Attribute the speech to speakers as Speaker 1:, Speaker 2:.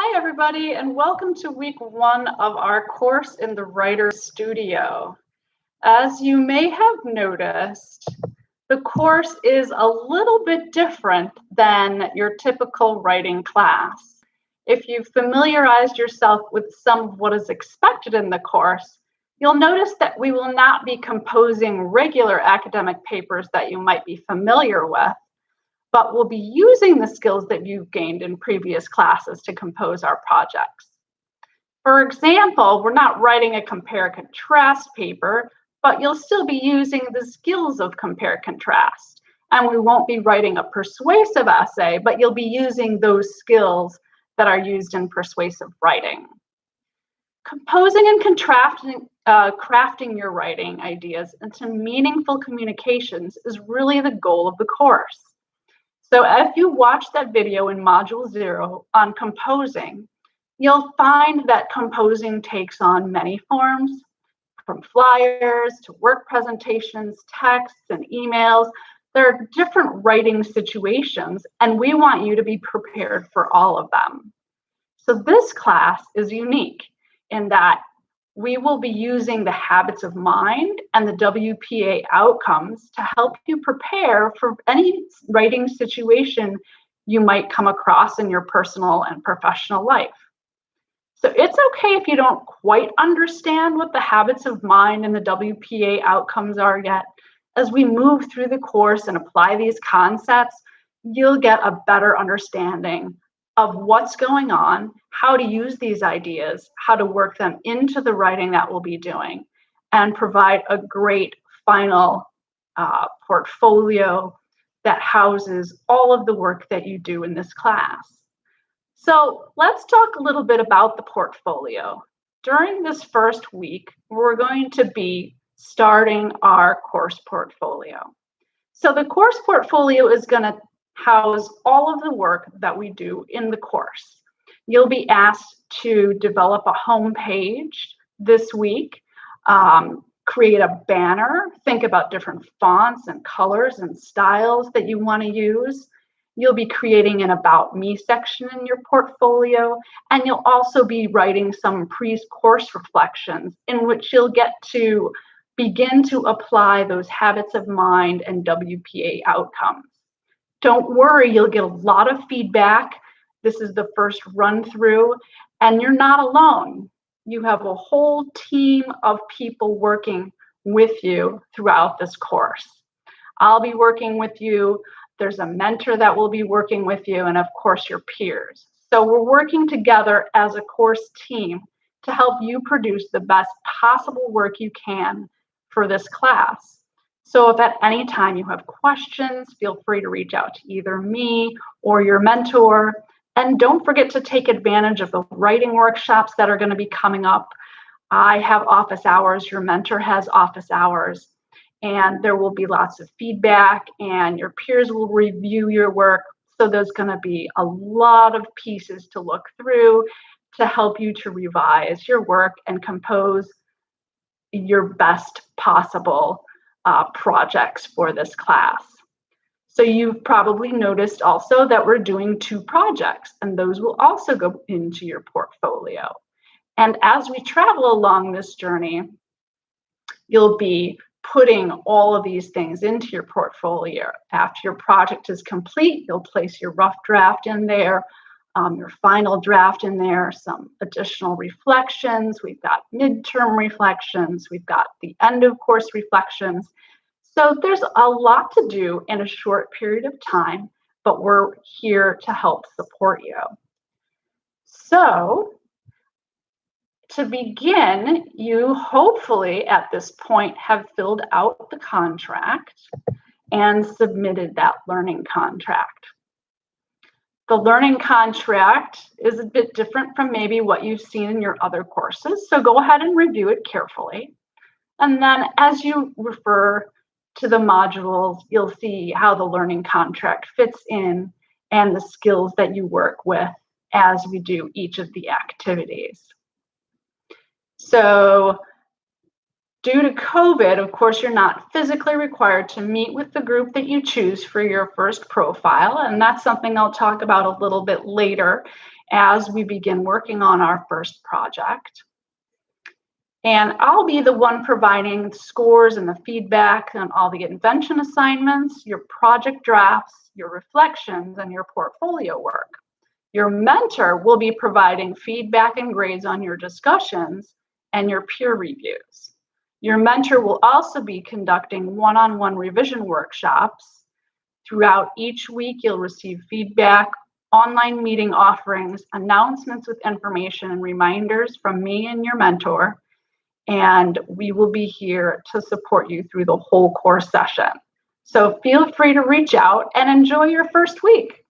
Speaker 1: Hi, everybody, and welcome to week 1 of our course in the Writer's Studio. As you may have noticed, the course is a little bit different than your typical writing class. If you've familiarized yourself with some of what is expected in the course, you'll notice that we will not be composing regular academic papers that you might be familiar with, but we'll be using the skills that you've gained in previous classes to compose our projects. For example, we're not writing a compare-contrast paper, but you'll still be using the skills of compare-contrast. And we won't be writing a persuasive essay, but you'll be using those skills that are used in persuasive writing. Composing and crafting your writing ideas into meaningful communications is really the goal of the course. So if you watch that video in Module 0 on composing, you'll find that composing takes on many forms, from flyers to work presentations, texts, and emails. There are different writing situations, and we want you to be prepared for all of them. So this class is unique in that we will be using the habits of mind and the WPA outcomes to help you prepare for any writing situation you might come across in your personal and professional life. So it's okay if you don't quite understand what the habits of mind and the WPA outcomes are yet. As we move through the course and apply these concepts, you'll get a better understanding of what's going on, how to use these ideas, how to work them into the writing that we'll be doing, and provide a great final portfolio that houses all of the work that you do in this class. So let's talk a little bit about the portfolio. During this first week, we're going to be starting our course portfolio. So the course portfolio is going to house all of the work that we do in the course. You'll be asked to develop a home page this week, create a banner, think about different fonts and colors and styles that you want to use. You'll be creating an About Me section in your portfolio, and you'll also be writing some pre-course reflections in which you'll get to begin to apply those habits of mind and WPA outcomes. Don't worry, you'll get a lot of feedback. This is the first run through, and you're not alone. You have a whole team of people working with you throughout this course. I'll be working with you. There's a mentor that will be working with you, and of course your peers. So we're working together as a course team to help you produce the best possible work you can for this class. So if at any time you have questions, feel free to reach out to either me or your mentor. And don't forget to take advantage of the writing workshops that are going to be coming up. I have office hours, your mentor has office hours, and there will be lots of feedback and your peers will review your work. So there's going to be a lot of pieces to look through to help you to revise your work and compose your best possible projects for this class. So you've probably noticed also that we're doing 2 projects, and those will also go into your portfolio. And as we travel along this journey, you'll be putting all of these things into your portfolio. After your project is complete, you'll place your rough draft in there, your final draft in there, some additional reflections. We've got midterm reflections. We've got the end of course reflections. So there's a lot to do in a short period of time, but we're here to help support you. So to begin, you hopefully at this point have filled out the contract and submitted that learning contract. The learning contract is a bit different from maybe what you've seen in your other courses, so go ahead and review it carefully. And then as you refer to the modules, you'll see how the learning contract fits in and the skills that you work with as we do each of the activities. So Due to COVID, of course, you're not physically required to meet with the group that you choose for your first profile, and that's something I'll talk about a little bit later as we begin working on our first project. And I'll be the one providing scores and the feedback on all the invention assignments, your project drafts, your reflections, and your portfolio work. Your mentor will be providing feedback and grades on your discussions and your peer reviews. Your mentor will also be conducting one-on-one revision workshops. Throughout each week, you'll receive feedback, online meeting offerings, announcements with information and reminders from me and your mentor, and we will be here to support you through the whole course session. So feel free to reach out and enjoy your first week.